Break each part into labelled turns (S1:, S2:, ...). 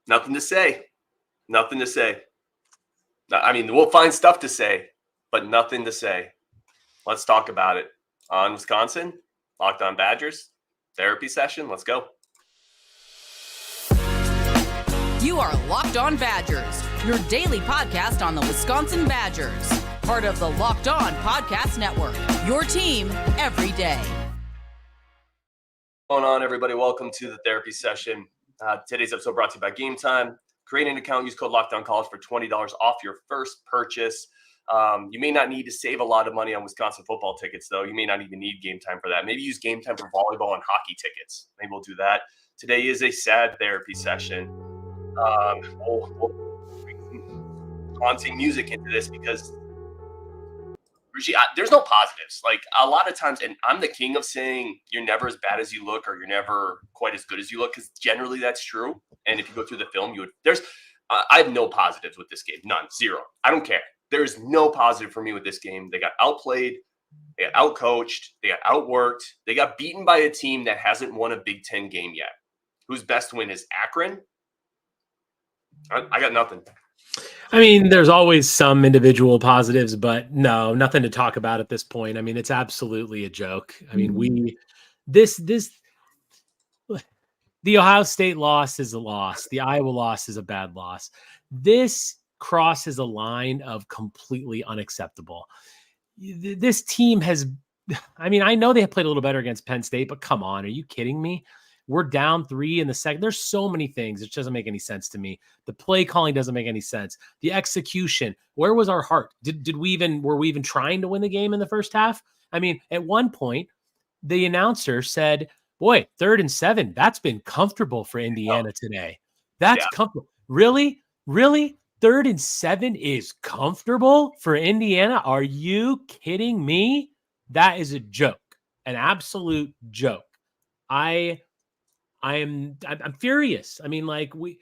S1: Nothing to say. Nothing to say. I mean, we'll find stuff to say, but nothing to say. Let's talk about it. On Wisconsin, Locked On Badgers, therapy session. Let's go.
S2: You are Locked On Badgers, your daily podcast on the Wisconsin Badgers. Part of the Locked On Podcast Network, your team every day.
S1: What's going on, everybody? Welcome to the therapy session. Today's episode brought to you by Gametime. Create an account, use code LOCKEDONCollege for $20 off your first purchase. You may not need to save a lot of money on Wisconsin football tickets, though. You may not even need Gametime for that. Maybe use Gametime for volleyball and hockey tickets. Maybe we'll do that. Today is a sad therapy session. We'll haunting music into this because there's no positives. Like a lot of times, and I'm the king of saying you're never as bad as you look, or you're never quite as good as you look, because generally that's true. And if you go through the film, I have no positives with this game. None. Zero. I don't care. There's no positive for me with this game. They got outplayed. They got outcoached. They got outworked. They got beaten by a team that hasn't won a Big Ten game yet. Whose best win is Akron? I got nothing.
S3: I mean, there's always some individual positives, but no, nothing to talk about at this point. I mean, it's absolutely a joke. I mean, the Ohio State loss is a loss. The Iowa loss is a bad loss. This crosses a line of completely unacceptable. This team I know they have played a little better against Penn State, but come on, are you kidding me? We're down 3 in the second. There's so many things. It doesn't make any sense to me. The play calling doesn't make any sense. The execution, where was our heart? Were we even trying to win the game in the first half? I mean, at one point, the announcer said, boy, 3rd and 7, that's been comfortable for Indiana today. That's comfortable. Really? 3rd and 7 is comfortable for Indiana? Are you kidding me? That is a joke, an absolute joke. I'm furious. I mean, like we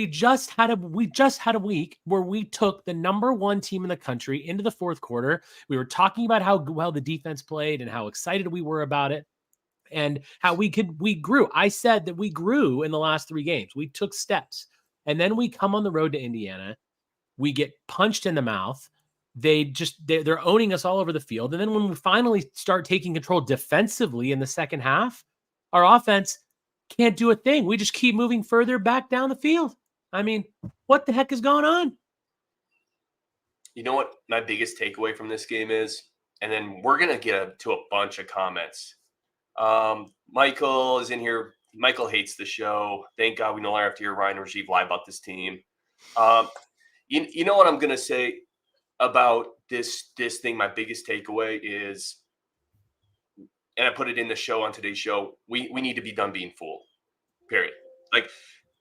S3: just had a week where we took the number 1 team in the country into the fourth quarter. We were talking about how well the defense played and how excited we were about it and how we grew. I said that we grew in the last 3 games. We took steps. And then we come on the road to Indiana. We get punched in the mouth. They're owning us all over the field. And then when we finally start taking control defensively in the second half, our offense can't do a thing. We just keep moving further back down the field. I mean, what the heck is going on?
S1: You know what my biggest takeaway from this game is? And then we're going to get to a bunch of comments. Michael is in here. Michael hates the show. Thank God we no longer have to hear Ryan Rajiv lie about this team. You know what I'm going to say about this thing? My biggest takeaway is, and I put it in the show on today's show, we need to be done being fooled, period. Like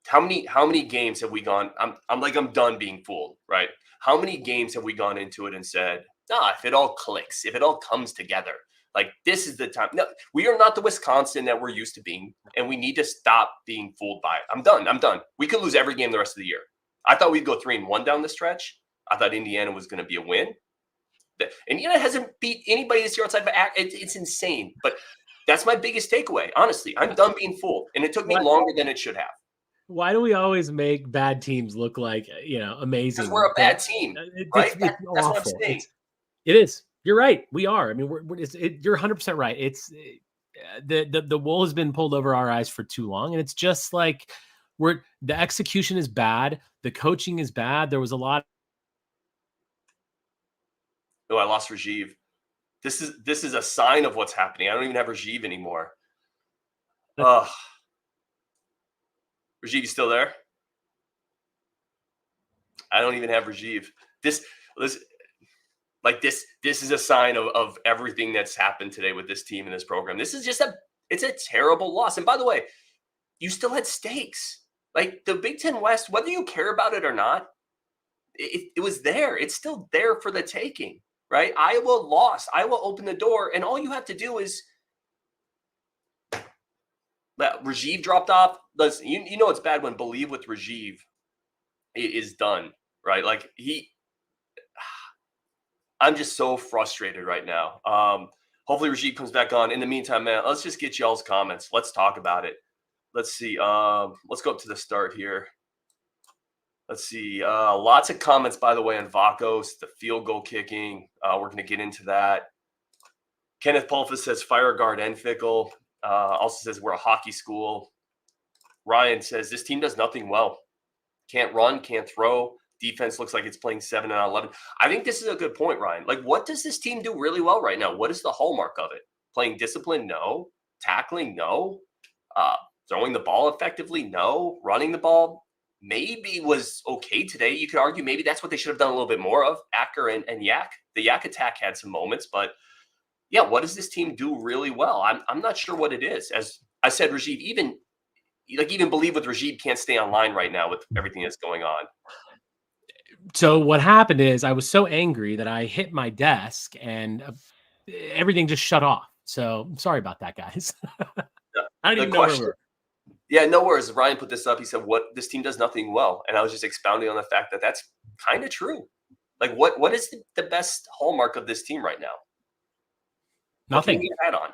S1: how many games have we gone? I'm done being fooled, right? How many games have we gone into it and said, if it all clicks, if it all comes together, like this is the time. No, we are not the Wisconsin that we're used to being, and we need to stop being fooled by it. I'm done. We could lose every game the rest of the year. I thought we'd go 3-1 down the stretch. I thought Indiana was going to be a win. Indiana hasn't beat anybody this year outside of it's insane. But that's my biggest takeaway. Honestly, I'm done being fooled, and it took me longer than it should have.
S3: Why do we always make bad teams look like amazing?
S1: Because we're a bad team, right? That's what I'm saying.
S3: It is. You're right. We are. I mean, you're 100% right. It's the wool has been pulled over our eyes for too long, and it's just like the execution is bad, the coaching is bad. There was a lot.
S1: Oh, I lost Rajiv. This is a sign of what's happening. I don't even have Rajiv anymore. Rajiv, you still there? I don't even have Rajiv. This is a sign of everything that's happened today with this team and this program. This is just it's a terrible loss. And by the way, you still had stakes. Like the Big Ten West, whether you care about it or not, it was there. It's still there for the taking, right? Iowa lost. Iowa opened the door, and all you have to do is Rajiv dropped off. You know it's bad when Believe with Rajiv is done, right? Like I'm just so frustrated right now. Hopefully Rajiv comes back on. In the meantime, man, let's just get y'all's comments. Let's talk about it. Let's see. Let's go up to the start here. Let's see. Lots of comments, by the way, on Vakos, the field goal kicking. We're going to get into that. Kenneth Pulfus says fire guard and Fickell. Also says we're a hockey school. Ryan says this team does nothing well. Can't run, can't throw. Defense looks like it's playing 7 out of 11. I think this is a good point, Ryan. Like, what does this team do really well right now? What is the hallmark of it? Playing discipline? No. Tackling? No. Throwing the ball effectively? No. Running the ball? Maybe was okay today. You could argue maybe that's what they should have done a little bit more of. Acker and Yak. The Yak attack had some moments, but yeah, what does this team do really well? I'm not sure what it is. As I said, Rajiv, even believe with Rajiv can't stay online right now with everything that's going on.
S3: So what happened is I was so angry that I hit my desk and everything just shut off. So I'm sorry about that, guys. I don't even know where we're.
S1: Yeah, no worries. Ryan put this up. He said, "What this team does nothing well," and I was just expounding on the fact that that's kind of true. Like, what is the best hallmark of this team right now?
S3: Nothing.
S1: What can we get on?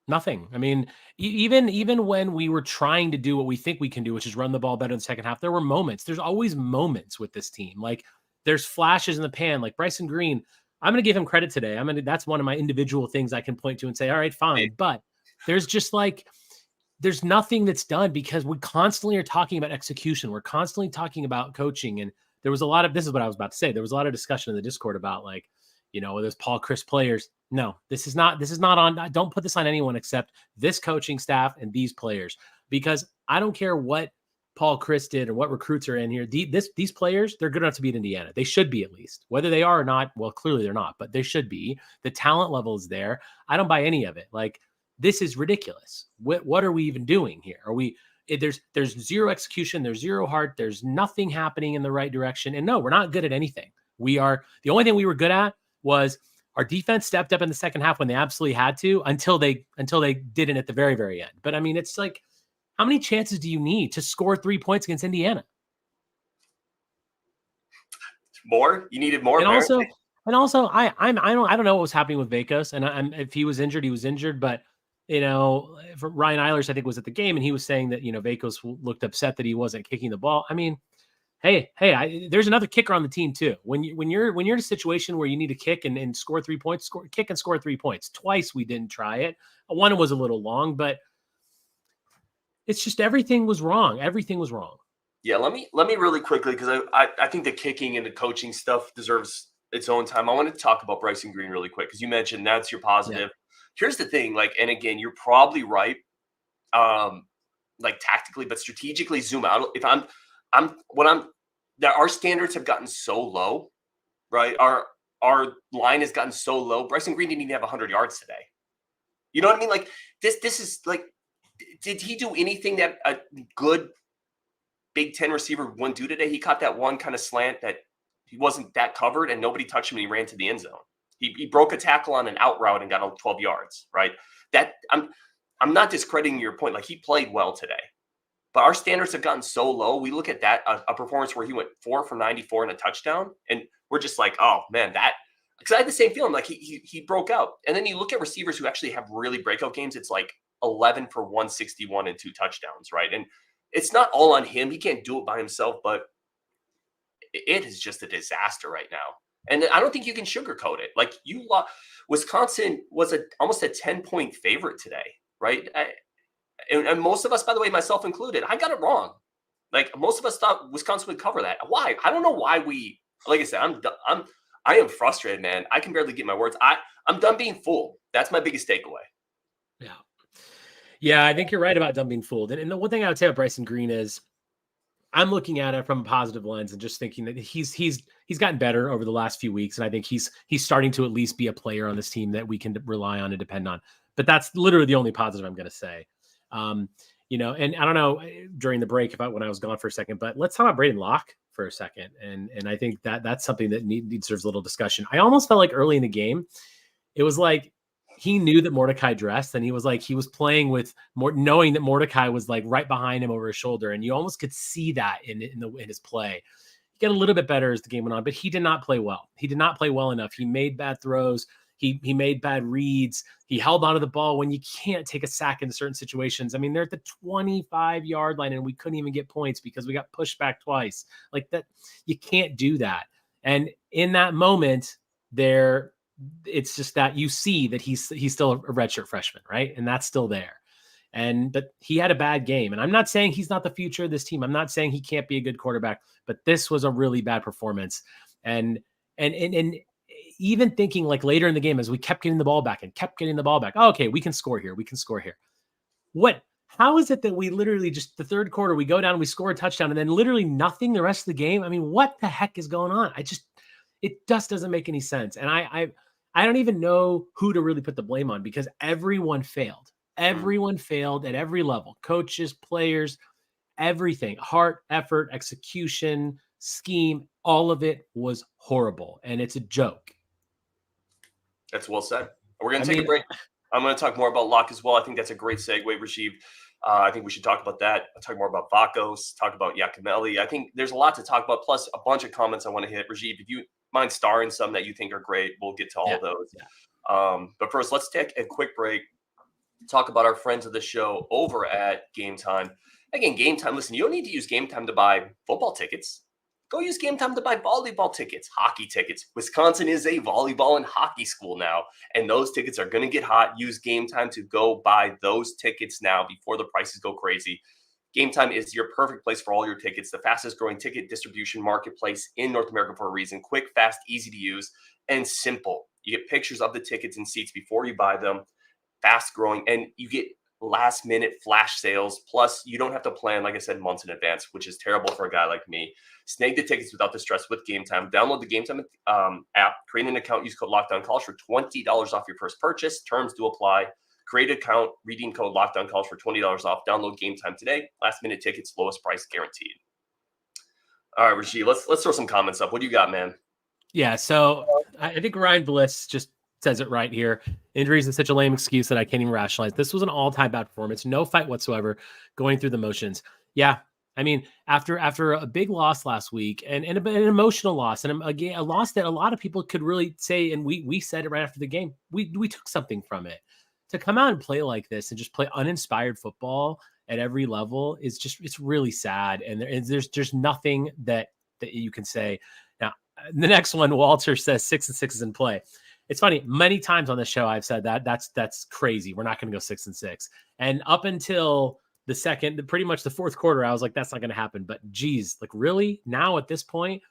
S3: Nothing. I mean, even when we were trying to do what we think we can do, which is run the ball better in the second half, there were moments. There's always moments with this team. Like there's flashes in the pan. Like Bryson Green, I'm going to give him credit today. That's one of my individual things I can point to and say, all right, fine. But there's just like there's nothing that's done because we constantly are talking about execution. We're constantly talking about coaching, and there was a lot of this is what I was about to say. There was a lot of discussion in the Discord about like, there's Paul Chris players. No, this is not on. Don't put this on anyone except this coaching staff and these players, because I don't care what Paul Chris did or what recruits are in here. These players, they're good enough to beat Indiana. They should be, at least. Whether they are or not, well, clearly they're not, but they should be. The talent level is there. I don't buy any of it. Like, this is ridiculous. What are we even doing here? There's zero execution. There's zero heart. There's nothing happening in the right direction. And no, we're not good at anything. The only thing we were good at was our defense stepped up in the second half when they absolutely had to until they didn't at the very, very end. But I mean, it's like, how many chances do you need to score 3 points against Indiana?
S1: More? You needed more.
S3: And also, I don't know what was happening with Vakos, and if he was injured, he was injured. But for Ryan Eilers, I think was at the game, and he was saying that Vakos looked upset that he wasn't kicking the ball. I mean, hey, there's another kicker on the team too. When you're in a situation where you need to kick and score 3 points, kick and score 3 points. Twice we didn't try it. One was a little long, but it's just everything was wrong. Everything was wrong.
S1: Yeah, let me really quickly, because I think the kicking and the coaching stuff deserves its own time. I want to talk about Bryson Green really quick, because you mentioned that's your positive. Yeah. Here's the thing, and again, you're probably right, tactically, but strategically zoom out. If our standards have gotten so low, right? Our line has gotten so low. Bryson Green didn't even have 100 yards today. You know what I mean? Like this is like, did he do anything that a good Big Ten receiver wouldn't do today? He caught that one kind of slant that he wasn't that covered and nobody touched him and he ran to the end zone. He broke a tackle on an out route and got 12 yards, right? That I'm not discrediting your point. Like, he played well today. But our standards have gotten so low. We look at that, a performance where he went 4 for 94 and a touchdown, and we're just like, oh, man, because I had the same feeling. Like, he broke out. And then you look at receivers who actually have really breakout games. It's like 11 for 161 and 2 touchdowns, right? And it's not all on him. He can't do it by himself, but it is just a disaster right now. And I don't think you can sugarcoat it. Like, Wisconsin was almost a 10-point favorite today, right? And most of us, by the way, myself included, I got it wrong. Like, most of us thought Wisconsin would cover that. Why? I don't know why like I said, I am frustrated, man. I can barely get my words. I'm done being fooled. That's my biggest takeaway.
S3: Yeah. Yeah, I think you're right about done being fooled. And the one thing I would say about Bryson Green is I'm looking at it from a positive lens and just thinking that he's gotten better over the last few weeks. And I think he's starting to at least be a player on this team that we can rely on and depend on. But that's literally the only positive I'm going to say. And I don't know during the break when I was gone for a second, but let's talk about Braedyn Locke for a second. And I think that's something that deserves a little discussion. I almost felt like early in the game, it was like he knew that Mordecai dressed, and he was playing with more, knowing that Mordecai was like right behind him over his shoulder. And you almost could see that in his play. He got a little bit better as the game went on, but he did not play well. He did not play well enough. He made bad throws. He made bad reads. He held onto the ball when you can't take a sack in certain situations. I mean, they're at the 25-yard line and we couldn't even get points because we got pushed back twice. Like that, you can't do that. And in that moment, it's just that you see that he's still a redshirt freshman, right? And that's still there. But he had a bad game. And I'm not saying he's not the future of this team. I'm not saying he can't be a good quarterback, but this was a really bad performance. And even thinking like later in the game, as we kept getting the ball back, oh, okay, we can score here. How is it that we literally just the third quarter, we go down, we score a touchdown, and then literally nothing the rest of the game? I mean, what the heck is going on? It just doesn't make any sense. And I don't even know who to really put the blame on, because everyone failed. Everyone failed at every level. Coaches, players, everything. Heart, effort, execution, scheme, all of it was horrible. And it's a joke.
S1: That's well said. We're going to take a break. I'm going to talk more about Locke as well. I think that's a great segue, Rajiv. I think we should talk about that. I'll talk more about Vakos, talk about Yakimelli. I think there's a lot to talk about, plus a bunch of comments I want to hit. Rajiv, if you mind starring some that you think are great, we'll get to all of those. Yeah. But first, let's take a quick break. Talk about our friends of the show over at Gametime. Again, Gametime, listen, you don't need to use Gametime to buy football tickets. Go use Gametime to buy volleyball tickets, hockey tickets. Wisconsin is a volleyball and hockey school now, and those tickets are going to get hot. Use Gametime to go buy those tickets now before the prices go crazy. Gametime is your perfect place for all your tickets, the fastest growing ticket distribution marketplace in North America for a reason. Quick, fast, easy to use, and simple. You get pictures of the tickets and seats before you buy them. Fast growing, and you get last minute flash sales. Plus, you don't have to plan, like I said, months in advance, which is terrible for a guy like me. Snag the tickets without the stress with Gametime. Download the Gametime app, create an account, use code LOCKEDONCollege for $20 off your first purchase. Terms do apply. Create an account, redeem code LOCKEDONCollege for $20 off. Download Gametime today. Last minute tickets, lowest price guaranteed. All right, Rajiv, let's throw some comments up. What do you got, man?
S3: Yeah, so I think Ryan Bliss just says it right here. Injuries is such a lame excuse that I can't even rationalize. This was an all-time bad performance. No fight whatsoever, going through the motions. Yeah, I mean, after a big loss last week and an emotional loss and a loss that a lot of people could really say, and we said it right after the game, we took something from it. To come out and play like this and just play uninspired football at every level is just, it's really sad. And there's nothing that you can say. Now, the next one, Walter says 6-6 is in play. It's funny. Many times on the show, I've said that's crazy. We're not going to go 6-6. And up until pretty much the fourth quarter, I was like, that's not going to happen. But geez, like really now at this point,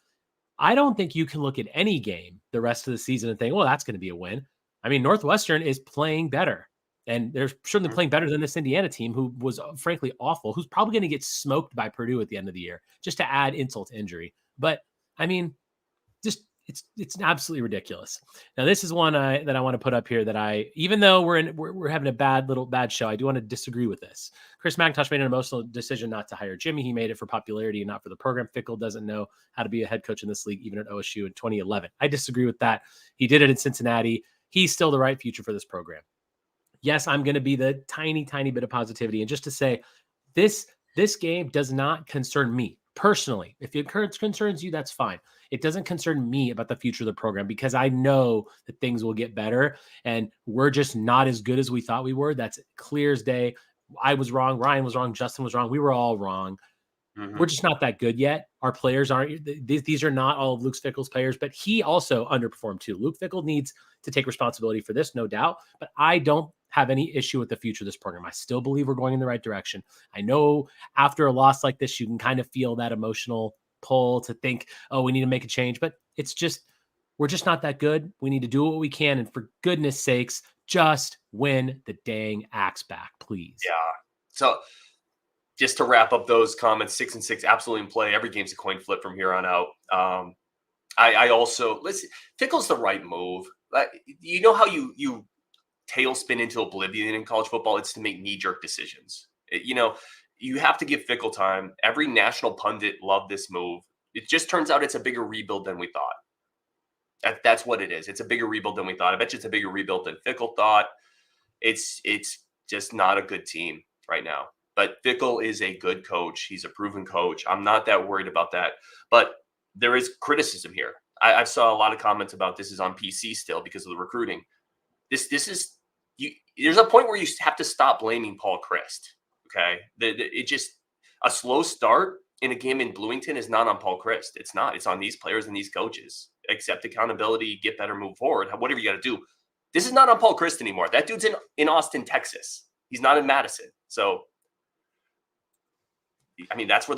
S3: I don't think you can look at any game the rest of the season and think, well, that's going to be a win. I mean, Northwestern is playing better, and they're certainly playing better than this Indiana team, who was frankly awful, who's probably going to get smoked by Purdue at the end of the year, just to add insult to injury. But I mean, just it's absolutely ridiculous. Now, this is one that I want to put up here that even though we're having a bad show, I do want to disagree with this. Chris McIntosh made an emotional decision not to hire Jimmy. He made it for popularity and not for the program. Fickell doesn't know how to be a head coach in this league, even at OSU in 2011. I disagree with that. He did it in Cincinnati. He's still the right future for this program. Yes, I'm going to be the tiny bit of positivity. And just to say, this game does not concern me personally. If it concerns you, that's fine. It doesn't concern me about the future of the program, because I know that things will get better and we're just not as good as we thought we were. That's clear as day. I was wrong. Ryan was wrong. Justin was wrong. We were all wrong. Mm-hmm. We're just not that good yet. Our players aren't. These are not all of Luke Fickell's players, but he also underperformed too. Luke Fickell needs to take responsibility for this, no doubt. But I don't have any issue with the future of this program. I still believe we're going in the right direction. I know after a loss like this, you can kind of feel that emotional pull to think, oh, we need to make a change. But it's just, we're just not that good. We need to do what we can. And for goodness sakes, just win the dang axe back, please.
S1: Yeah. So just to wrap up those comments, 6-6, absolutely in play. Every game's a coin flip from here on out. I also, listen, Fickell's the right move. You know how you tailspin into oblivion in college football? It's to make knee-jerk decisions. You have to give Fickell time. Every national pundit loved this move. It just turns out it's a bigger rebuild than we thought. That's what it is. It's a bigger rebuild than we thought. I bet you it's a bigger rebuild than Fickell thought. It's just not a good team right now. But Fickell is a good coach. He's a proven coach. I'm not that worried about that. But there is criticism here. I saw a lot of comments about this is on PC still because of the recruiting. This is you. There's a point where you have to stop blaming Paul Chryst. Okay, it just a slow start in a game in Bloomington is not on Paul Chryst. It's not. It's on these players and these coaches. Accept accountability, get better, move forward. Whatever you got to do. This is not on Paul Chryst anymore. That dude's in Austin, Texas. He's not in Madison. So, I mean, that's where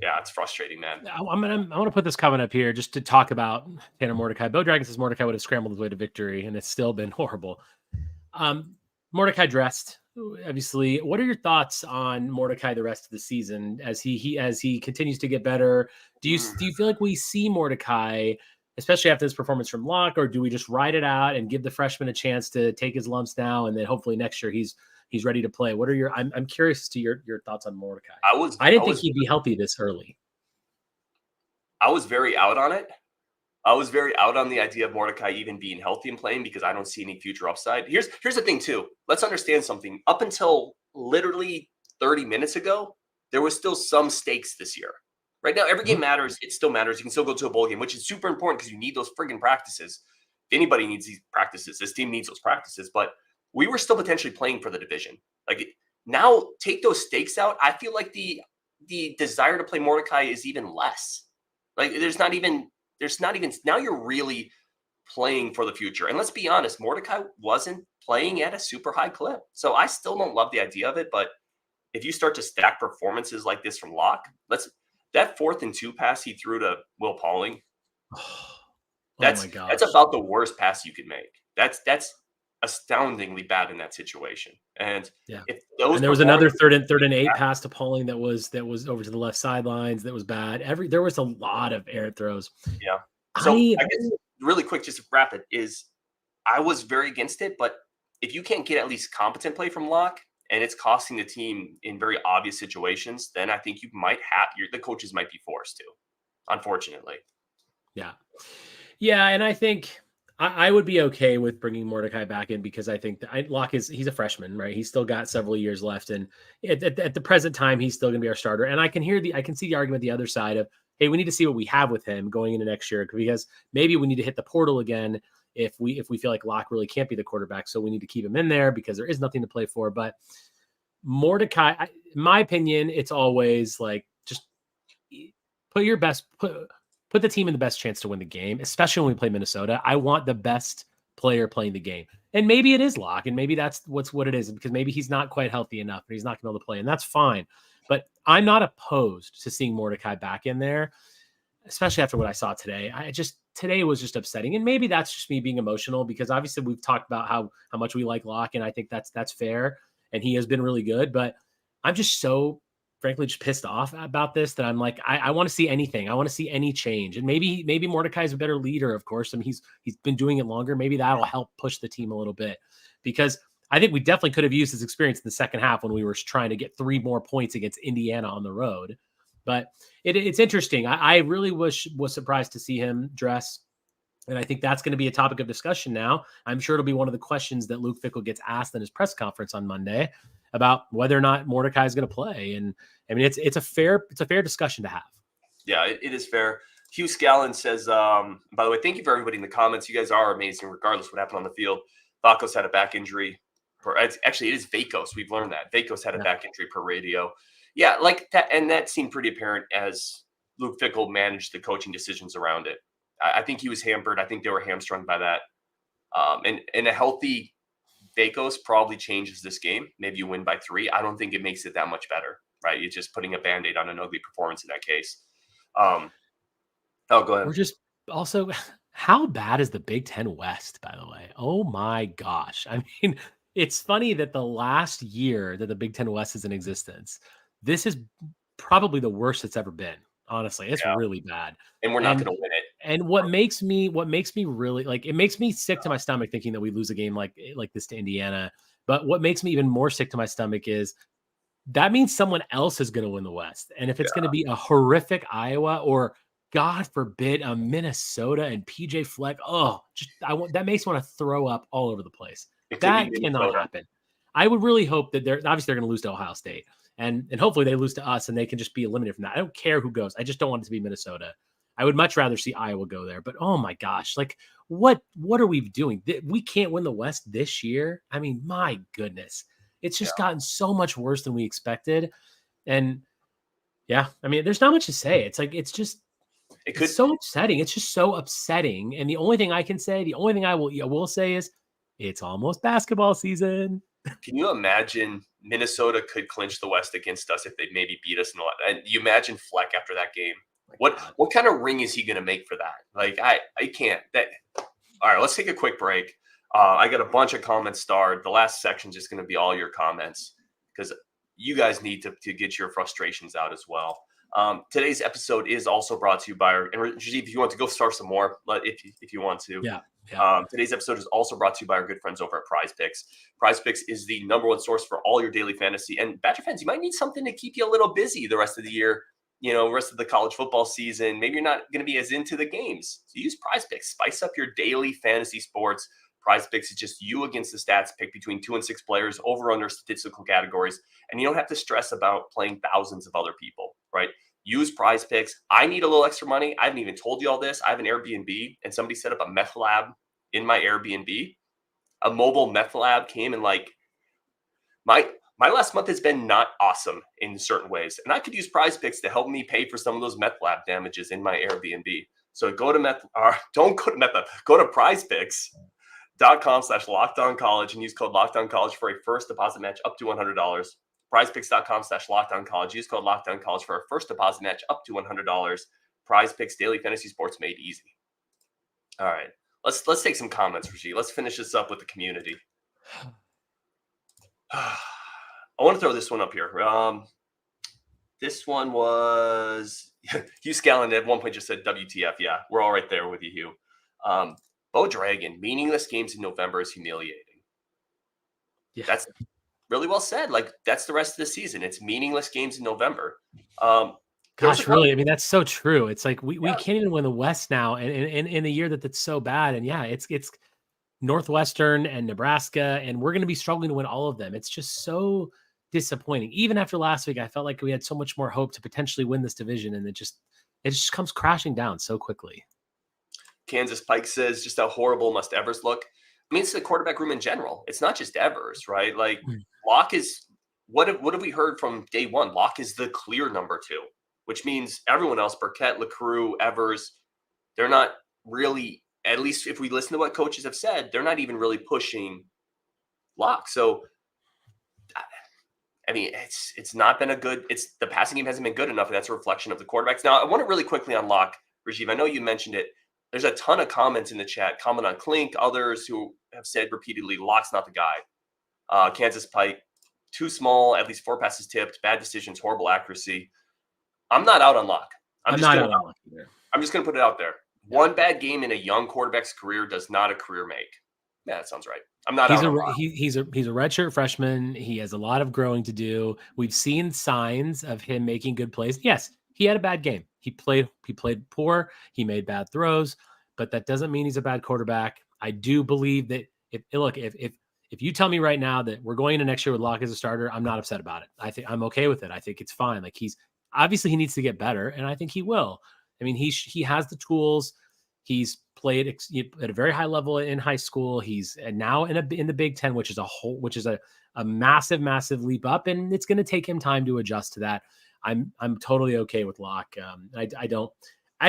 S1: it's frustrating, man.
S3: I want to put this comment up here just to talk about Tanner Mordecai. Bo Dragon says Mordecai would have scrambled his way to victory, and it's still been horrible. Mordecai dressed, obviously. What are your thoughts on Mordecai the rest of the season as he continues to get better? Do you feel like we see Mordecai, especially after this performance from Locke, or do we just ride it out and give the freshman a chance to take his lumps now, and then hopefully next year he's ready to play? What are your? I'm curious to your thoughts on Mordecai. I didn't think he'd be healthy this early.
S1: I was very out on it. I was very out on the idea of Mordecai even being healthy and playing because I don't see any future upside. Here's the thing too. Let's understand something. Up until literally 30 minutes ago, there was still some stakes this year. Right now, every game matters. It still matters. You can still go to a bowl game, which is super important because you need those friggin' practices. If anybody needs these practices, this team needs those practices. But we were still potentially playing for the division. Like now, take those stakes out. I feel like the desire to play Mordecai is even less. Like there's not even now you're really playing for the future. And let's be honest, Mordecai wasn't playing at a super high clip. So I still don't love the idea of it. But if you start to stack performances like this from Locke, that 4th and 2 pass he threw to Will Pauling, that's about the worst pass you could make. That's astoundingly bad in that situation. And if those
S3: there was another third and 8 pass to Pauling that was over to the left sidelines that was bad. There was a lot of air throws.
S1: Yeah. So I guess really quick, just to wrap it, is I was very against it, but if you can't get at least competent play from Locke and it's costing the team in very obvious situations, then I think you might have the coaches might be forced to, unfortunately.
S3: Yeah. Yeah. And I think I would be okay with bringing Mordecai back in because I think Locke he's a freshman, right? He's still got several years left. And at the present time, he's still going to be our starter. And I can see the argument the other side of, hey, we need to see what we have with him going into next year because maybe we need to hit the portal again if we feel like Locke really can't be the quarterback. So we need to keep him in there because there is nothing to play for. But Mordecai, in my opinion, it's always like just put the team in the best chance to win the game, especially when we play Minnesota. I want the best player playing the game. And maybe it is Locke, and maybe that's what it is, because maybe he's not quite healthy enough, and he's not going to be able to play, and that's fine. But I'm not opposed to seeing Mordecai back in there, especially after what I saw today. Today was just upsetting, and maybe that's just me being emotional, because obviously we've talked about how much we like Locke, and I think that's fair, and he has been really good, but I'm just so frankly just pissed off about this that I'm like, I want to see anything. I want to see any change. And maybe Mordecai's a better leader, of course. I mean, he's been doing it longer. Maybe that'll help push the team a little bit, because I think we definitely could have used his experience in the second half when we were trying to get 3 more points against Indiana on the road. But it's interesting. I really was surprised to see him dress. And I think that's going to be a topic of discussion now. I'm sure it'll be one of the questions that Luke Fickell gets asked in his press conference on Monday about whether or not Mordecai is going to play. And I mean, it's a fair discussion to have. Yeah,
S1: it is fair. Hugh Scallon says, by the way, thank you for everybody in the comments. You guys are amazing, regardless of what happened on the field. Vakos had a back injury. Actually, it is Vakos. We've learned that. Vakos had a back injury per radio. Yeah, like that. And that seemed pretty apparent as Luke Fickell managed the coaching decisions around it. I think he was hampered. I think they were hamstrung by that. And a healthy Vakos probably changes this game. Maybe you win by 3. I don't think it makes it that much better, right? You're just putting a Band-Aid on an ugly performance in that case. Go ahead.
S3: We're just also, how bad is the Big Ten West, by the way? Oh my gosh. I mean, it's funny that the last year that the Big Ten West is in existence, this is probably the worst it's ever been. Honestly, it's really bad.
S1: And we're not going to win it.
S3: And what makes me really, like, it makes me sick to my stomach thinking that we lose a game like this to Indiana. But what makes me even more sick to my stomach is that means someone else is going to win the West. And if it's going to be a horrific Iowa or, God forbid, a Minnesota and PJ Fleck, that makes me want to throw up all over the place. That cannot happen. I would really hope that they're going to lose to Ohio State. And hopefully they lose to us and they can just be eliminated from that. I don't care who goes. I just don't want it to be Minnesota. I would much rather see Iowa go there. But oh my gosh, like, what are we doing? We can't win the West this year. I mean, my goodness, it's just gotten so much worse than we expected. And yeah, I mean, there's not much to say. It's like, it's so upsetting. It's just so upsetting. And the only thing I can say, the only thing I will say is it's almost basketball season.
S1: Can you imagine Minnesota could clinch the West against us if they maybe beat us? And you imagine Fleck after that game. What kind of ring is he going to make for that? Like, I can't. All right, let's take a quick break. I got a bunch of comments starred. The last section is just going to be all your comments because you guys need to get your frustrations out as well. Today's episode is also brought to you by, and Rajiv, if you want to go start some more, if you want to.
S3: Yeah.
S1: Today's episode is also brought to you by our good friends over at PrizePicks. PrizePicks is the #1 source for all your daily fantasy. And Badger fans, you might need something to keep you a little busy the rest of the year, rest of the college football season. Maybe you're not going to be as into the games. So use PrizePicks. Spice up your daily fantasy sports. PrizePicks is just you against the stats. Pick between 2 and 6 players over under statistical categories. And you don't have to stress about playing thousands of other people, right? Use PrizePicks. I need a little extra money. I haven't even told you all this. I have an Airbnb, and somebody set up a meth lab in my Airbnb. A mobile meth lab came, and like my last month has been not awesome in certain ways, and I could use PrizePicks to help me pay for some of those meth lab damages in my Airbnb. So go to go to PrizePicks.com/LockedOnCollege and use code LockedOnCollege for a first deposit match up to $100. PrizePicks.com/LockedOnCollege. Use code LockedOnCollege for a first deposit match up to $100. PrizePicks, daily fantasy sports made easy. All right, let's take some comments, Rajiv. Let's finish this up with the community. I want to throw this one up here. This one was Hugh Scallon at one point just said WTF. Yeah, we're all right there with you, Hugh. Bo Dragon, meaningless games in November is humiliating. Yeah. That's really well said. Like, that's the rest of the season. It's meaningless games in November.
S3: Gosh, really? I mean, that's so true. It's like we can't even win the West now, and in a year that's so bad. And yeah, it's Northwestern and Nebraska, and we're going to be struggling to win all of them. It's just so disappointing. Even after last week, I felt like we had so much more hope to potentially win this division, and it just comes crashing down so quickly.
S1: Kansas Pike says, just how horrible must Evers look? I mean, it's the quarterback room in general. It's not just Evers, right? Like, Locke is what have we heard from day one? Locke is the clear number 2, which means everyone else, Burkett, LaCrue, Evers, they're not really, at least if we listen to what coaches have said, they're not even really pushing Locke. So, I mean, it's not been the passing game hasn't been good enough, and that's a reflection of the quarterbacks. Now, I want to really quickly on Locke, Rajiv. I know you mentioned it. There's a ton of comments in the chat, comment on Klink, others who have said repeatedly, Locke's not the guy. Kansas Pike, too small, at least 4 passes tipped, bad decisions, horrible accuracy. I'm not out on Locke. I'm just going to put it out there. Yeah. One bad game in a young quarterback's career does not a career make. Yeah, that sounds right. I'm not out on Locke.
S3: He's a redshirt freshman. He has a lot of growing to do. We've seen signs of him making good plays. Yes, he had a bad game. He played poor. He made bad throws, but that doesn't mean he's a bad quarterback. I do believe that if you tell me right now that we're going into next year with Locke as a starter, I'm not upset about it. I think I'm okay with it. I think it's fine. Like, he needs to get better, and I think he will. I mean, he has the tools. He's played at a very high level in high school. He's now in the Big Ten, which is a massive, massive leap up, and it's going to take him time to adjust to that. I'm totally okay with Locke. I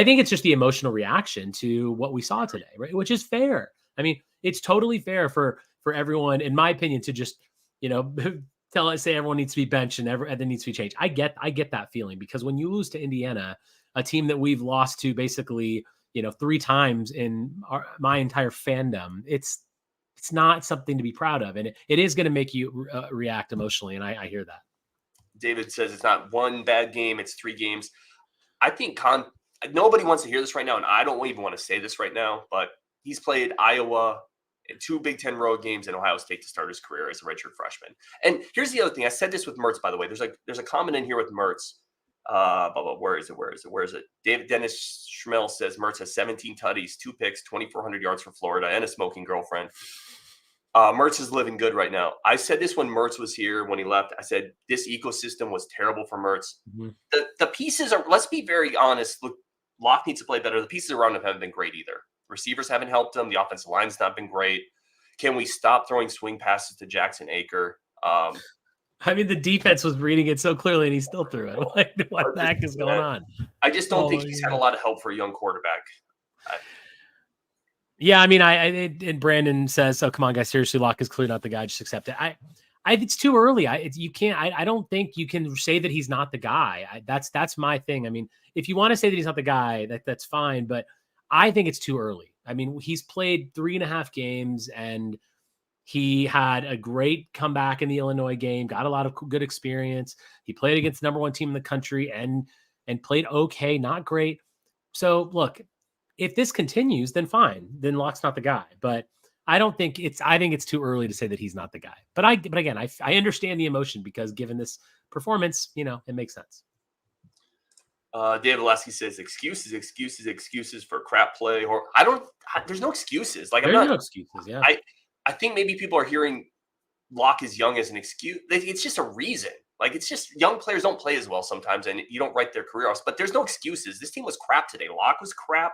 S3: think it's just the emotional reaction to what we saw today, right? Which is fair. I mean, it's totally fair for everyone, in my opinion, to just, say everyone needs to be benched and everything needs to be changed. I get that feeling, because when you lose to Indiana, a team that we've lost to basically, 3 times in my entire fandom, it's not something to be proud of. And it is going to make you react emotionally. And I hear that.
S1: David says it's not one bad game, it's 3 games. I think nobody wants to hear this right now, and I don't even want to say this right now, but he's played Iowa in 2 Big Ten road games and Ohio State to start his career as a redshirt freshman. And here's the other thing. I said this with Mertz, by the way. There's a comment in here with Mertz. Where is it? David Dennis Schmel says Mertz has 17 tutties, 2 picks, 2,400 yards for Florida, and a smoking girlfriend. Mertz is living good right now. I said this when Mertz was here, when he left. I said this ecosystem was terrible for Mertz. Mm-hmm. The pieces are, let's be very honest, look, Locke needs to play better. The pieces around him haven't been great either. Receivers haven't helped him. The offensive line's not been great. Can we stop throwing swing passes to Jackson Aker?
S3: I mean, the defense was reading it so clearly, and he still threw it. Like, what the heck is going on?
S1: I just don't think he's had a lot of help for a young quarterback.
S3: Yeah, I mean, and Brandon says, "Oh, come on, guys, seriously, Locke is clearly not the guy. Just accept it." It's too early. You can't. I don't think you can say that he's not the guy. That's my thing. I mean, if you want to say that he's not the guy, that's fine. But I think it's too early. I mean, he's played 3.5 games, and he had a great comeback in the Illinois game. Got a lot of good experience. He played against the number 1 team in the country, and played okay, not great. So look, if this continues, then fine. Then Locke's not the guy. But I think it's too early to say that he's not the guy. But again, I understand the emotion, because given this performance, it makes sense.
S1: David Lasky says excuses for crap play. Or there's no excuses. Like,
S3: There's no excuses. Yeah.
S1: I think maybe people are hearing Locke is young as an excuse. It's just a reason. Like, it's just young players don't play as well sometimes, and you don't write their career off. But there's no excuses. This team was crap today. Locke was crap.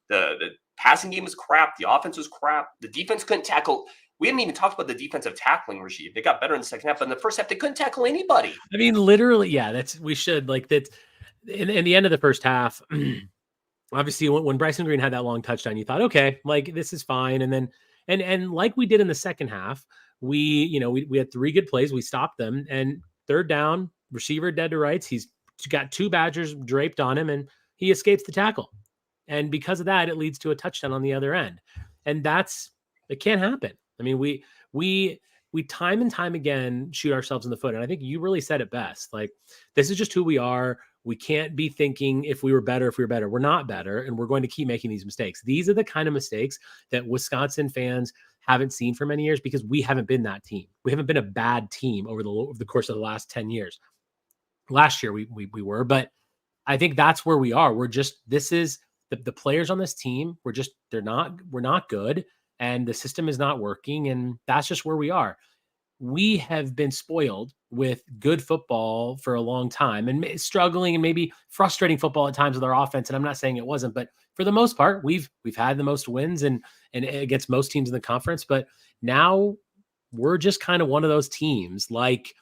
S1: The passing game was crap. The offense was crap. The defense couldn't tackle. We haven't even talked about the defensive tackling regime. They got better in the second half, but in the first half, they couldn't tackle anybody.
S3: I mean, literally, yeah. We should like that. In the end of the first half, obviously, when Bryson Green had that long touchdown, you thought, okay, like, this is fine. And then, and like we did in the second half, we had 3 good plays. We stopped them, and third down, receiver dead to rights. He's got 2 Badgers draped on him, and he escapes the tackle. And because of that, it leads to a touchdown on the other end. And it can't happen. I mean, we time and time again shoot ourselves in the foot. And I think you really said it best. Like, this is just who we are. We can't be thinking if we were better. We're not better. And we're going to keep making these mistakes. These are the kind of mistakes that Wisconsin fans haven't seen for many years, because we haven't been that team. We haven't been a bad team over the course of the last 10 years. Last year we were, but I think that's where we are. This is the players on this team. We're not good, and the system is not working. And that's just where we are. We have been spoiled with good football for a long time, and struggling and maybe frustrating football at times with our offense. And I'm not saying it wasn't, but for the most part, we've had the most wins and against most teams in the conference. But now we're just kind of one of those teams, like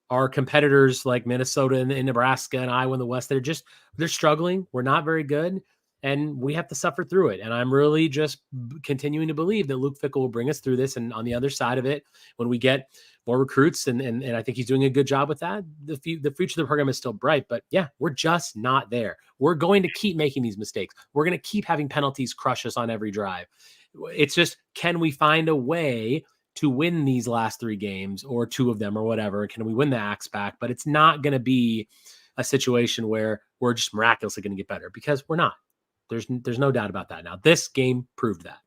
S3: our competitors, like Minnesota and Nebraska and Iowa in the West. They're struggling. We're not very good, and we have to suffer through it. And I'm really just continuing to believe that Luke Fickell will bring us through this. And on the other side of it, when we get more recruits, and I think he's doing a good job with that, the future of the program is still bright. But yeah, we're just not there. We're going to keep making these mistakes. We're going to keep having penalties crush us on every drive. It's just, can we find a way to win these last 3 games, or 2 of them, or whatever? Can we win the axe back? But it's not going to be a situation where we're just miraculously going to get better, because we're not. There's no doubt about that. Now, this game proved that.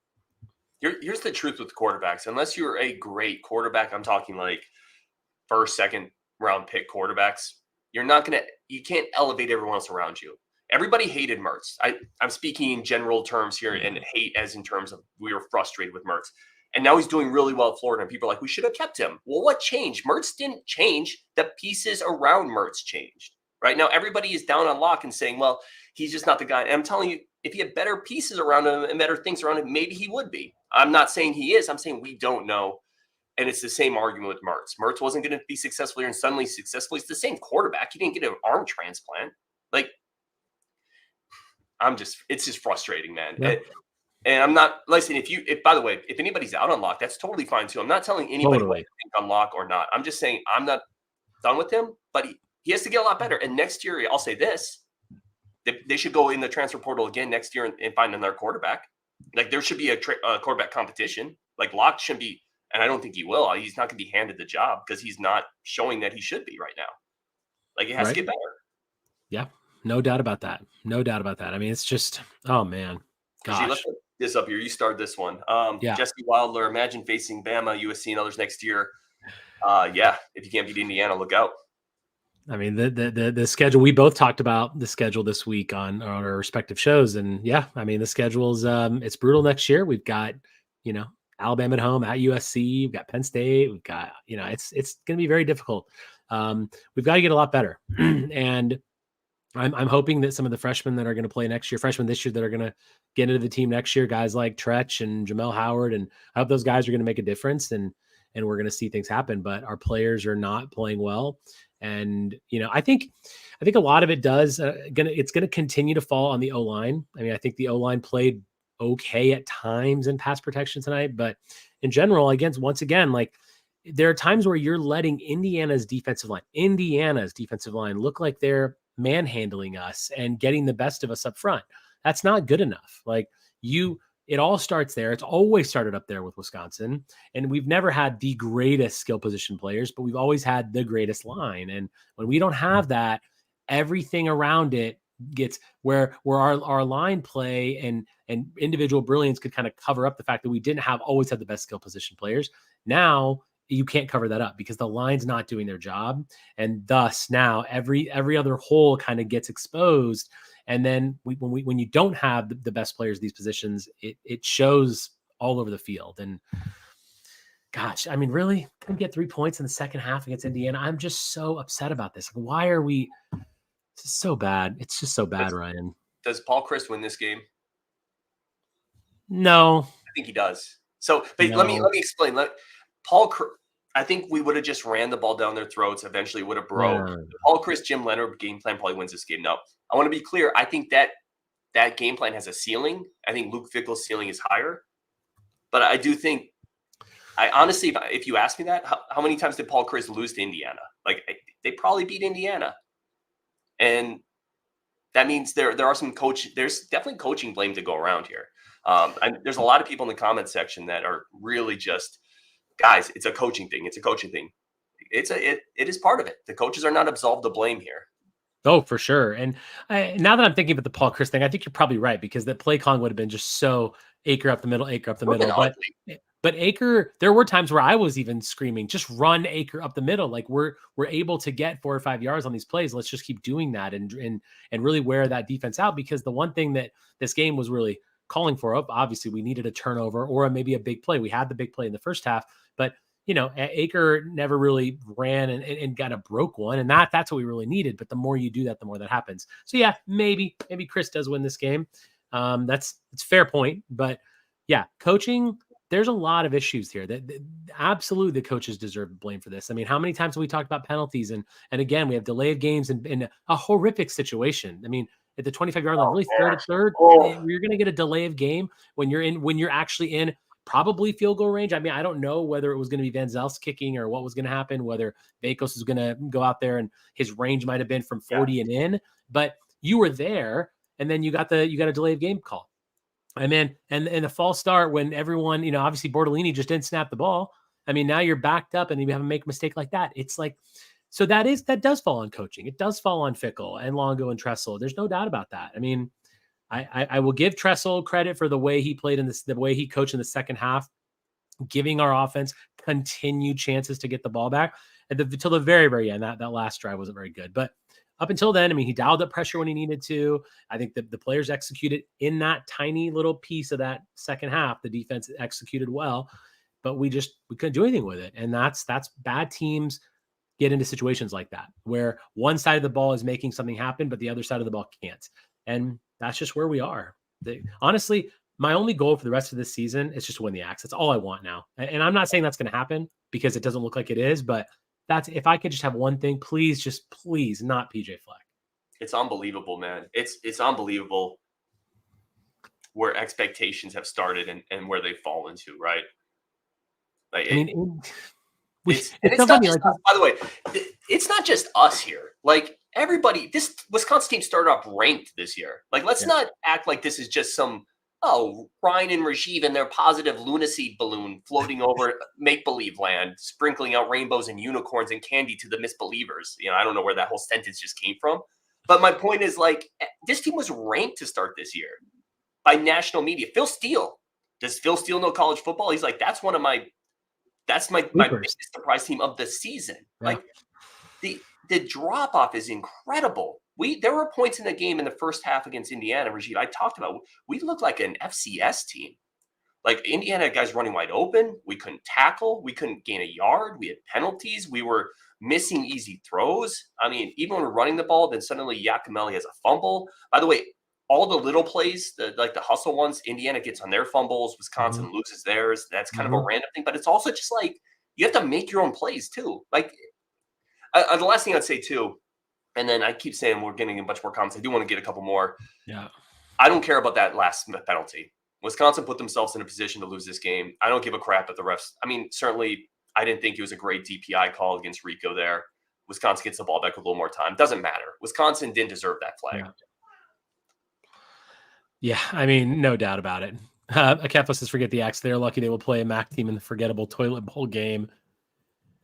S1: Here's the truth with quarterbacks. Unless you're a great quarterback, I'm talking like first, second round pick quarterbacks, you can't elevate everyone else around you. Everybody hated Mertz. I'm speaking in general terms here, and hate as in terms of we were frustrated with Mertz. And now he's doing really well at Florida, and people are like, we should have kept him. Well, what changed? Mertz didn't change. The pieces around Mertz changed. Right now, everybody is down on Locke and saying, well, he's just not the guy. And I'm telling you, if he had better pieces around him and better things around him, maybe he would be. I'm not saying he is. I'm saying we don't know. And it's the same argument with Mertz. Mertz wasn't going to be successful here, and suddenly he's successful. He's the same quarterback. He didn't get an arm transplant. Like, it's just frustrating, man.
S3: Yeah.
S1: And I'm not, listen, by the way, if anybody's out on Locke, that's totally fine too. I'm not telling anybody what to think on Locke or not. I'm just saying I'm not done with him, but he has to get a lot better. And next year, I'll say this, they should go in the transfer portal again next year and find another quarterback. Like, there should be a quarterback competition. Like, Locke shouldn't be, and I don't think he will. He's not going to be handed the job because he's not showing that he should be right now. Like, it has to get better.
S3: Yeah, no doubt about that. No doubt about that. I mean, it's just, oh man, gosh.
S1: Let's put this up here. You start this one. Jesse Wilder, imagine facing Bama, USC, and others next year. If you can't beat Indiana, look out.
S3: I mean, the schedule, we both talked about the schedule this week on our respective shows. And yeah, I mean, the schedule's it's brutal next year. We've got, Alabama at home, at USC, we've got Penn State, we've got, it's going to be very difficult. We've got to get a lot better. And I'm hoping that some of the freshmen that are going to play next year, freshmen this year that are going to get into the team next year, guys like Tretch and Jamel Howard, and I hope those guys are going to make a difference and we're going to see things happen. But our players are not playing well, and I think a lot of it does it's going to continue to fall on the O-line. I mean, I think the O-line played okay at times in pass protection tonight, but in general, once again, like there are times where you're letting Indiana's defensive line look like they're manhandling us and getting the best of us up front. That's not good enough. Like it all starts there. It's always started up there with Wisconsin. And we've never had the greatest skill position players, but we've always had the greatest line. And when we don't have that, everything around it gets where our line play and individual brilliance could kind of cover up the fact that we didn't always have the best skill position players. Now you can't cover that up because the line's not doing their job. And thus now every other hole kind of gets exposed. And then when you don't have the best players in these positions, it shows all over the field. And gosh, I mean, really couldn't get 3 points in the second half against Indiana. I'm just so upset about this. Why are we so bad? It's just so bad, Ryan.
S1: Does Paul Chryst win this game?
S3: No.
S1: I think he does. So but
S3: No.
S1: let me explain. I think we would have just ran the ball down their throats. Eventually would have broke.
S3: No.
S1: Paul Chryst, Jim Leonard game plan probably wins this game. Now, I want to be clear. I think that game plan has a ceiling. I think Luke Fickell's ceiling is higher. But I do think, honestly, if you ask me that, how many times did Paul Chryst lose to Indiana? Like, they probably beat Indiana. And that means there's definitely coaching blame to go around here. There's a lot of people in the comments section that are really just, guys, it's a coaching thing. It's a coaching thing. It is part of it. The coaches are not absolved of blame here.
S3: Oh, for sure. And now that I'm thinking about the Paul Chryst thing, I think you're probably right because that play calling would have been just so Aker up the middle. But Aker, there were times where I was even screaming, just run Aker up the middle. Like we're able to get 4 or 5 yards on these plays. Let's just keep doing that and really wear that defense out, because the one thing that this game was really calling for, obviously we needed a turnover or maybe a big play. We had the big play in the first half, but Aker never really ran and kind of broke one. And that's what we really needed. But the more you do that, the more that happens. So yeah, maybe Chris does win this game. It's a fair point, but yeah, coaching, there's a lot of issues here that absolutely the coaches deserve blame for this. I mean, how many times have we talked about penalties? And again, we have delay of games in a horrific situation. I mean, at the 25-yard line, really third, you're going to get a delay of game when you're actually in probably field goal range. I mean, I don't know whether it was going to be Van Zel's kicking or what was going to happen, whether Vakos is going to go out there and his range might have been from 40 and in, but you were there. And then you got a delay of game call. And then, and a false start when everyone, obviously Bortolini just didn't snap the ball. I mean, now you're backed up and you have to make a mistake like that. It's like, so that does fall on coaching. It does fall on Fickell and Longo and Tressel. There's no doubt about that. I mean, I will give Tressel credit for the way he played the way he coached in the second half, giving our offense continued chances to get the ball back until the very, very end. That last drive wasn't very good, but up until then, I mean, he dialed up pressure when he needed to. I think that the players executed in that tiny little piece of that second half. The defense executed well, but we couldn't do anything with it. And that's bad teams get into situations like that, where one side of the ball is making something happen, but the other side of the ball can't. And that's just where we are. Honestly, my only goal for the rest of this season is just to win the Axe. That's all I want now. And I'm not saying that's going to happen because it doesn't look like it is, but if I could just have one thing, please not PJ Fleck.
S1: It's unbelievable, man. It's unbelievable where expectations have started and where they've fallen to, right? Like, it's so funny. By the way, it's not just us here. Like everybody, this Wisconsin team started off ranked this year. Like, let's not act like this is just some Ryan and Rajiv and their positive lunacy balloon floating over make-believe land, sprinkling out rainbows and unicorns and candy to the misbelievers. I don't know where that whole sentence just came from. But my point is, like, this team was ranked to start this year by national media. Phil Steele. Does Phil Steele know college football? He's like, that's my biggest surprise team of the season. Yeah. Like, the drop-off is incredible. There were points in the game in the first half against Indiana, Rajiv, I talked about, we looked like an FCS team. Like, Indiana had guys running wide open. We couldn't tackle. We couldn't gain a yard. We had penalties. We were missing easy throws. I mean, even when we're running the ball, then suddenly Yakimelli has a fumble. By the way, all the little plays, like the hustle ones, Indiana gets on their fumbles, Wisconsin loses theirs. That's kind of a random thing, but it's also just like you have to make your own plays too. Like the last thing I'd say too, and then I keep saying we're getting a bunch more comments. I do want to get a couple more.
S3: Yeah.
S1: I don't care about that last penalty. Wisconsin put themselves in a position to lose this game. I don't give a crap at the refs. I mean, certainly I didn't think it was a great DPI call against Rico there. Wisconsin gets the ball back with a little more time. Doesn't matter. Wisconsin didn't deserve that flag.
S3: Yeah, I mean, no doubt about it. Akepha says, forget the axe. They're lucky they will play a MAC team in the forgettable toilet bowl game.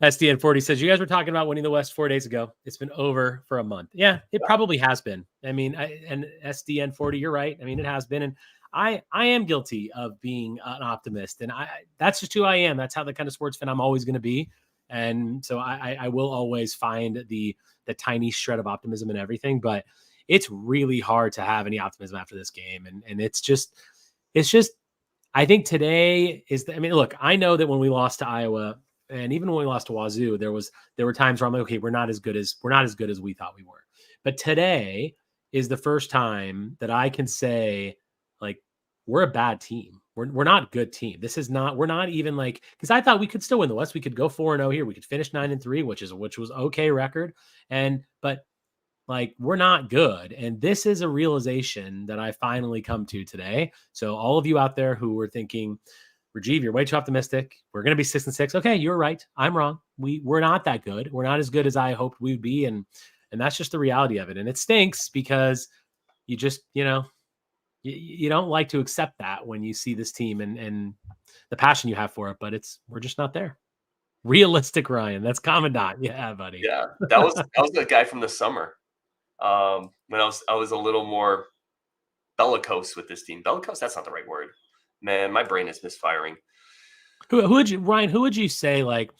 S3: SDN 40 says, you guys were talking about winning the West 4 days ago. It's been over for a month. Yeah, it probably has been. I mean, and SDN 40, you're right. I mean, it has been. And I am guilty of being an optimist. And that's just who I am. That's how the kind of sports fan I'm always going to be. And so I will always find the tiny shred of optimism in everything. But it's really hard to have any optimism after this game. And it's just, I think today I mean, look, I know that when we lost to Iowa and even when we lost to Wazoo, there were times where I'm like, okay, we're not as good as we thought we were. But today is the first time that I can say, like, we're a bad team. We're not a good team. We're not even like, because I thought we could still win the West. We could go 4-0 here. We could finish 9-3, which was okay record. But like, we're not good. And this is a realization that I finally come to today. So all of you out there who were thinking, Rajiv, you're way too optimistic. We're going to be 6-6. Okay, you're right. I'm wrong. We're not that good. We're not as good as I hoped we'd be. And that's just the reality of it. And it stinks because you just, you don't like to accept that when you see this team and the passion you have for it, but we're just not there. Realistic, Ryan. That's Commandant. Yeah, buddy.
S1: Yeah, that was the guy from the summer. When I was a little more bellicose with this team. Bellicose, that's not the right word. Man, my brain is misfiring.
S3: Who would you say, like,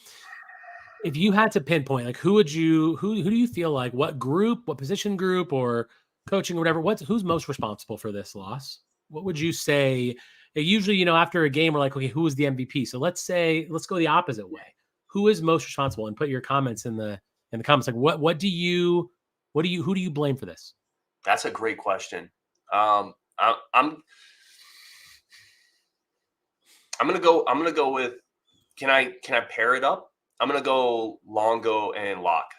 S3: if you had to pinpoint, like, who do you feel like, what position group or coaching or whatever, who's most responsible for this loss? What would you say? Usually, after a game, we're like, okay, who was the MVP? So let's go the opposite way. Who is most responsible? And put your comments in the comments. Like, who do you blame for this?
S1: That's a great question. I'm gonna go with. Can I pair it up? I'm gonna go Longo and Locke.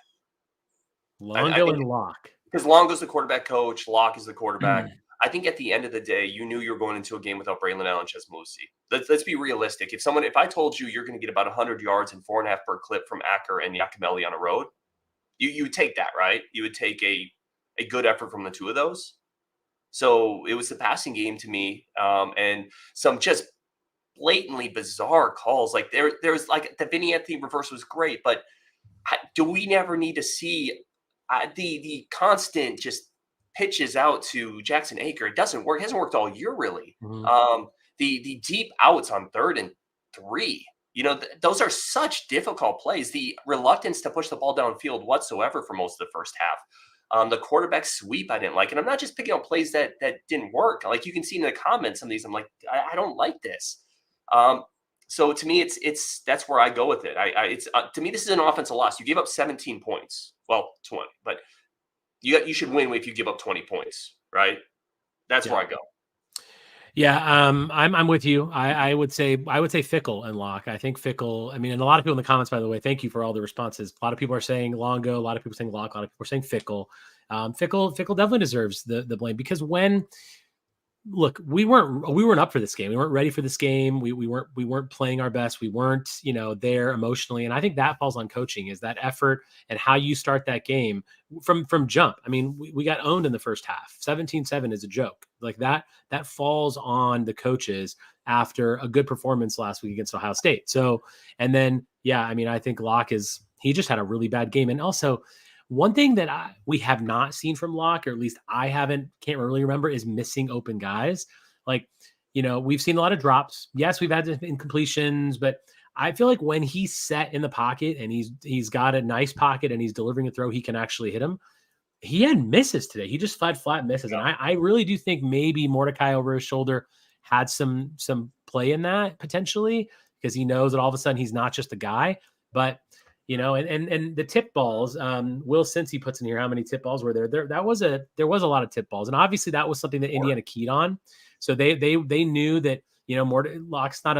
S3: Longo and Locke.
S1: Because Longo's the quarterback coach, Locke is the quarterback. I think at the end of the day, you knew you were going into a game without Braedyn Locke and Jase Medical. Let's be realistic. If I told you you're going to get about 100 yards and 4.5 per clip from Acker and Yakimelli on a road, you would take that, right? You would take a good effort from the two of those. So it was the passing game to me, and some just blatantly bizarre calls. Like there was like the Vinny Anthony reverse was great, but do we never need to see the constant just pitches out to Jackson Aker? It doesn't work. It hasn't worked all year, really. The deep outs on 3rd and 3. Those are such difficult plays. The reluctance to push the ball downfield whatsoever for most of the first half. The quarterback sweep I didn't like. And I'm not just picking up plays that didn't work. Like you can see in the comments, some of these, I'm like, I don't like this. So to me, that's where I go with it. To me, this is an offensive loss. You gave up 17 points. Well, 20, but you should win if you give up 20 points, right? That's where I go.
S3: Yeah, I'm with you. I would say Fickell and Locke. I think Fickell. I mean, and a lot of people in the comments, by the way, thank you for all the responses. A lot of people are saying Longo. A lot of people are saying Locke. A lot of people are saying Fickell. Fickell definitely deserves the blame because look, we weren't up for this game. We weren't ready for this game. We weren't playing our best. We weren't, there emotionally. And I think that falls on coaching, is that effort and how you start that game from jump. I mean, we got owned in the first half. 17-7 is a joke. Like that falls on the coaches after a good performance last week against Ohio State. So, and then, I mean, I think Locke he just had a really bad game. And also, one thing that we have not seen from Locke, or at least I can't really remember, is missing open guys. Like, we've seen a lot of drops. Yes, we've had incompletions, but I feel like when he's set in the pocket and he's got a nice pocket and he's delivering a throw, he can actually hit him. He had misses today. He just had flat misses. And I really do think maybe Mordecai over his shoulder had some play in that potentially, because he knows that all of a sudden he's not just a guy. But and the tip balls, Will Cincy puts in here how many tip balls were there. There was a lot of tip balls, and obviously that was something that Indiana keyed on. So they knew that Locke's not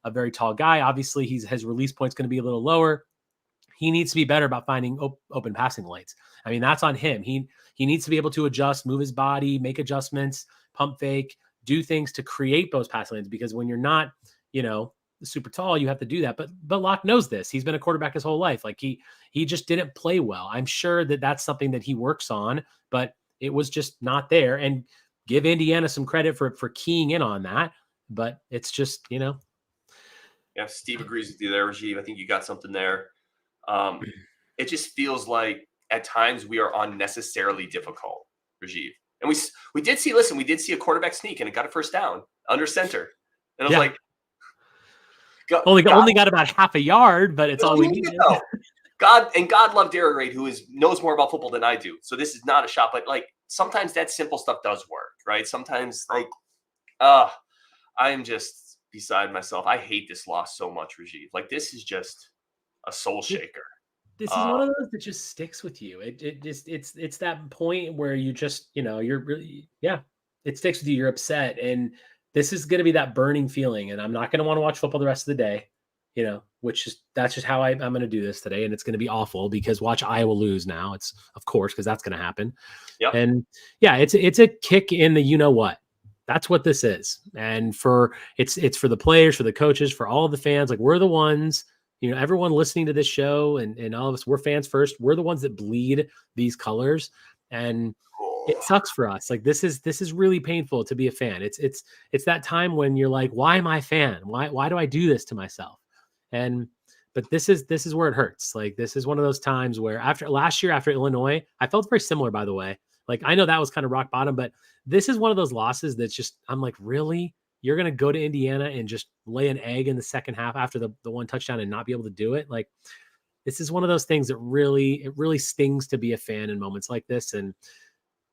S3: a very tall guy. Obviously, his release point's going to be a little lower. He needs to be better about finding open passing lanes. I mean, that's on him. He needs to be able to adjust, move his body, make adjustments, pump fake, do things to create those passing lanes. Because when you're not, super tall, you have to do that. But Locke knows this. He's been a quarterback his whole life. Like he just didn't play well. I'm sure that that's something that he works on, but it was just not there. And give Indiana some credit for keying in on that. But it's just,
S1: Yeah, Steve agrees with you there, Rajiv. I think you got something there. It just feels like at times we are unnecessarily difficult, Rajiv. And we did see a quarterback sneak and it got a first down under center. And I was like,
S3: only got about half a yard, but it's all we needed.
S1: God love Derek Reid, who knows more about football than I do. So this is not a shot, but like sometimes that simple stuff does work, right? Sometimes I am just beside myself. I hate this loss so much, Rajiv. Like this is just a soul shaker.
S3: This is one of those that just sticks with you. It's that point where you just, you're really, it sticks with you. You're upset. And this is going to be that burning feeling. And I'm not going to want to watch football the rest of the day, that's just how I'm going to do this today. And it's going to be awful because watch Iowa lose now. It's of course, because that's going to happen.
S1: Yep.
S3: And it's a kick in the, what. That's what this is. And it's for the players, for the coaches, for all of the fans. Like we're the ones, everyone listening to this show and all of us, we're fans first. We're the ones that bleed these colors. And it sucks for us. Like this is really painful to be a fan. It's that time when you're like, why am I a fan? Why do I do this to myself? But this is where it hurts. Like this is one of those times where last year after Illinois, I felt very similar, by the way. Like I know that was kind of rock bottom, but this is one of those losses that's just, I'm like, really? You're going to go to Indiana and just lay an egg in the second half after the one touchdown and not be able to do it? Like, this is one of those things that really stings to be a fan in moments like this. And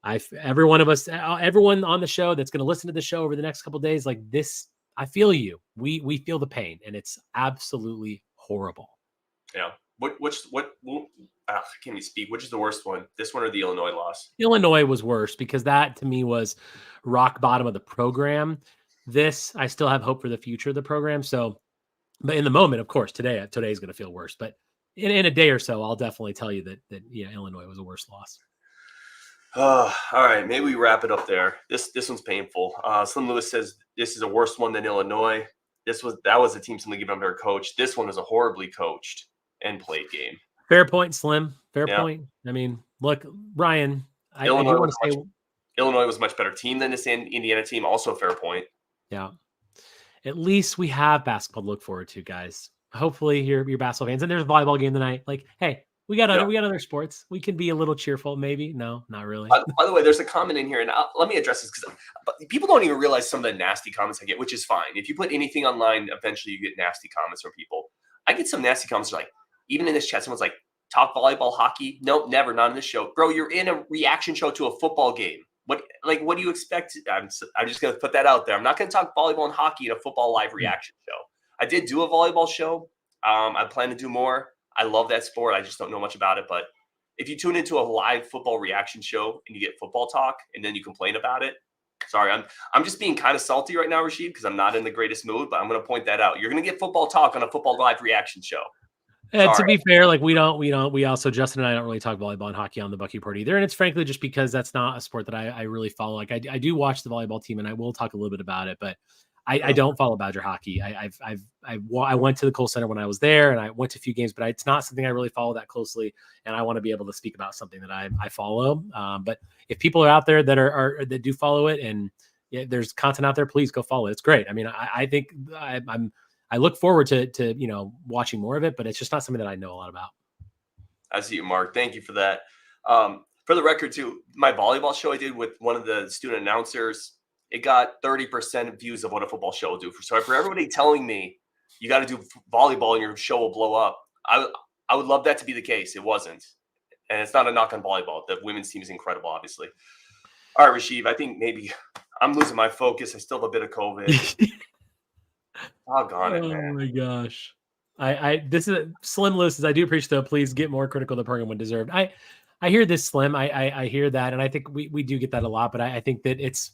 S3: everyone on the show that's going to listen to the show over the next couple of days, like this, I feel you. We feel the pain, and it's absolutely horrible.
S1: Yeah. I can't even speak. Which is the worst one? This one or the Illinois loss?
S3: Illinois was worse because that to me was rock bottom of the program. This, I still have hope for the future of the program. So, but in the moment, of course, today is going to feel worse. But in a day or so, I'll definitely tell you that Illinois was a worse loss.
S1: All right, maybe we wrap it up there. This one's painful. Slim Lewis says this is a worse one than Illinois. That was a team simply given under a coach. This one was a horribly coached and played game.
S3: Fair point, Slim. Fair point. I mean, look, Ryan,
S1: Illinois was a much better team than this Indiana team. Also, fair point.
S3: Yeah. At least we have basketball to look forward to, guys. Hopefully you're basketball fans. And there's a volleyball game tonight. Like, hey, we got other sports. We can be a little cheerful, maybe. No, not really.
S1: By the way, there's a comment in here, and let me address this because people don't even realize some of the nasty comments I get, which is fine. If you put anything online, eventually you get nasty comments from people. I get some nasty comments like, even in this chat, someone's like, talk volleyball, hockey? Nope, never, not in this show. Bro, you're in a reaction show to a football game. What do you expect? I'm just going to put that out there. I'm not going to talk volleyball and hockey in a football live reaction show. I did do a volleyball show. I plan to do more. I love that sport. I just don't know much about it. But if you tune into a live football reaction show and you get football talk and then you complain about it, sorry, I'm just being kind of salty right now, Rashid, because I'm not in the greatest mood. But I'm going to point that out. You're going to get football talk on a football live reaction show.
S3: To be fair, like we also, Justin and I don't really talk volleyball and hockey on the Bucky Report either. And it's frankly just because that's not a sport that I really follow. Like I do watch the volleyball team and I will talk a little bit about it, but I don't follow Badger hockey. I went to the Kohl Center when I was there and I went to a few games, but it's not something I really follow that closely. And I want to be able to speak about something that I follow. But if people are out there that that do follow it and there's content out there, please go follow it. It's great. I mean, I think I look forward to watching more of it, but it's just not something that I know a lot about.
S1: I see you, Mark. Thank you for that. For the record, too, my volleyball show I did with one of the student announcers, it got 30% views of what a football show will do. So for everybody telling me you got to do volleyball and your show will blow up, I would love that to be the case. It wasn't. And it's not a knock on volleyball. The women's team is incredible, obviously. All right, Rasheed, I think maybe I'm losing my focus. I still have a bit of COVID. Doggone it, man.
S3: Oh, my gosh. This is Slim Lewis. I do appreciate though. Please get more critical of the program when deserved. I hear this, Slim. I hear that, and I think we do get that a lot. But I think that it's,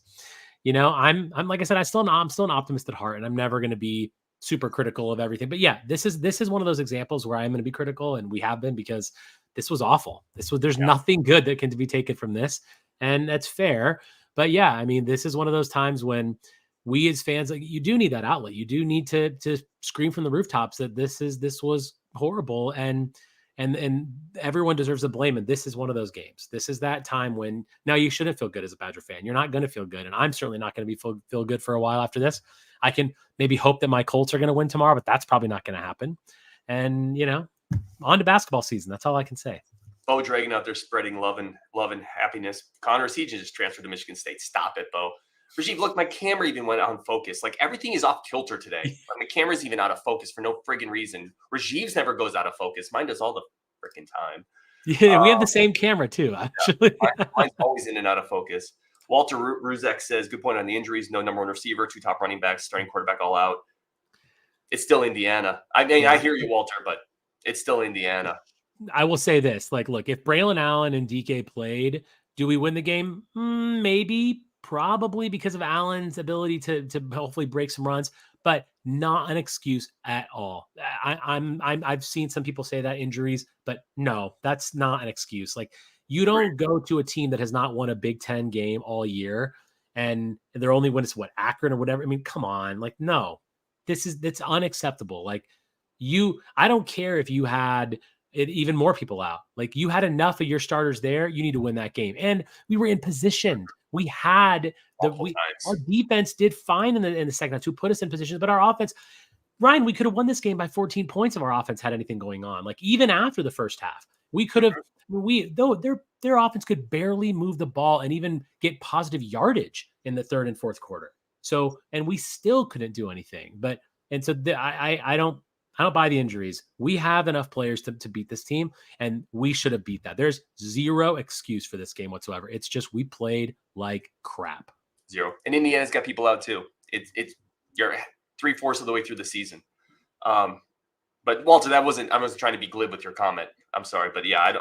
S3: I'm like I said, I'm still an optimist at heart, and I'm never going to be super critical of everything. But yeah, this is one of those examples where I'm going to be critical, and we have been, because this was awful. There's nothing good that can be taken from this, and that's fair. But yeah, I mean, this is one of those times when we as fans, like, you do need that outlet. You do need to scream from the rooftops that this was horrible, and everyone deserves the blame. And this is one of those games. This is that time when now you shouldn't feel good as a Badger fan. You're not going to feel good, and I'm certainly not going to feel good for a while after this. I can maybe hope that my Colts are going to win tomorrow, but that's probably not going to happen. And on to basketball season. That's all I can say.
S1: Bo Dragon out there spreading love and happiness. Connor Siege just transferred to Michigan State. Stop it, Bo. Rajiv, look, my camera even went on focus. Like, everything is off kilter today. Like, my camera's even out of focus for no friggin' reason. Rajiv's never goes out of focus. Mine does all the freaking time.
S3: Yeah, we have the same camera too, actually.
S1: Mine's always in and out of focus. Walter Ruzek says, good point on the injuries. No number one receiver, 2 top running backs, starting quarterback all out. It's still Indiana. I mean, I hear you, Walter, but it's still Indiana.
S3: I will say this. Like, look, if Braylon Allen and DK played, do we win the game? Maybe. Probably, because of Allen's ability to hopefully break some runs, but not an excuse at all. I've seen some people say that injuries, but no, that's not an excuse. Like, you don't go to a team that has not won a Big Ten game all year, and they're only when it's Akron or whatever. I mean, come on, like, no, that's unacceptable. Like, I don't care if you had even more people out. Like, you had enough of your starters there. You need to win that game, and we were in position. We had our defense did fine in the second half to put us in positions, but our offense, Ryan, we could have won this game by 14 points if our offense had anything going on. Like, even after the first half, we could have. Though their offense could barely move the ball and even get positive yardage in the third and fourth quarter. So, and we still couldn't do anything. I don't buy the injuries. We have enough players to beat this team, and we should have beat that. There's zero excuse for this game whatsoever. It's just we played like crap.
S1: Zero. And Indiana's got people out too. You're 3/4 of the way through the season. But Walter, I wasn't trying to be glib with your comment. I'm sorry, but yeah,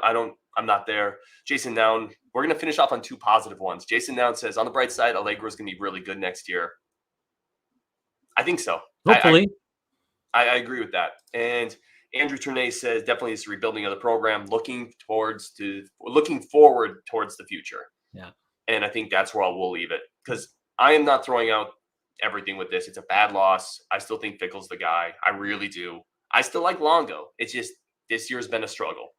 S1: I'm not there. Jason Noun, we're gonna finish off on 2 positive ones. Jason Noun says, on the bright side, Allegro's gonna be really good next year. I think so.
S3: Hopefully.
S1: I agree with that. And Andrew Tournay says definitely it's rebuilding of the program, looking forward towards the future.
S3: Yeah.
S1: And I think that's where we'll leave it, because I am not throwing out everything with this. It's a bad loss. I still think Fickell's the guy. I really do. I still like Longo. It's just this year's been a struggle.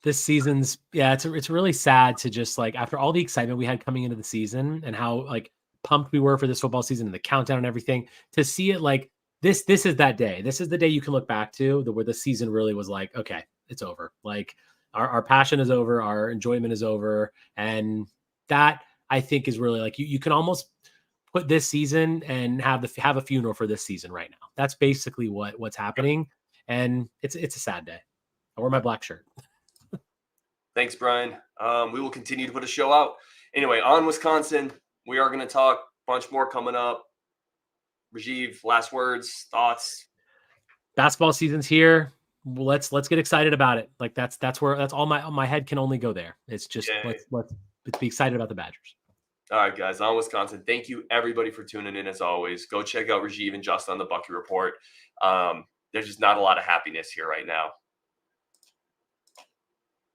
S3: This season's, it's really sad to just, like, after all the excitement we had coming into the season and how, like, pumped we were for this football season and the countdown and everything, to see it like this is that day. This is the day you can look back to where the season really was like, okay, it's over. Like, our passion is over, our enjoyment is over. And that, I think, is really, like, you can almost put this season and have a funeral for this season right now. That's basically what's happening. And it's a sad day. I wear my black shirt.
S1: Thanks, Brian. We will continue to put a show out. Anyway, on Wisconsin, we are going to talk a bunch more coming up. Rajiv, last words, thoughts?
S3: Basketball season's here. Let's get excited about it. Like, that's all my head can only go there. It's just let's be excited about the Badgers.
S1: All right, guys, on Wisconsin. Thank you, everybody, for tuning in. As always, go check out Rajiv and Justin on the Bucky Report. There's just not a lot of happiness here right now.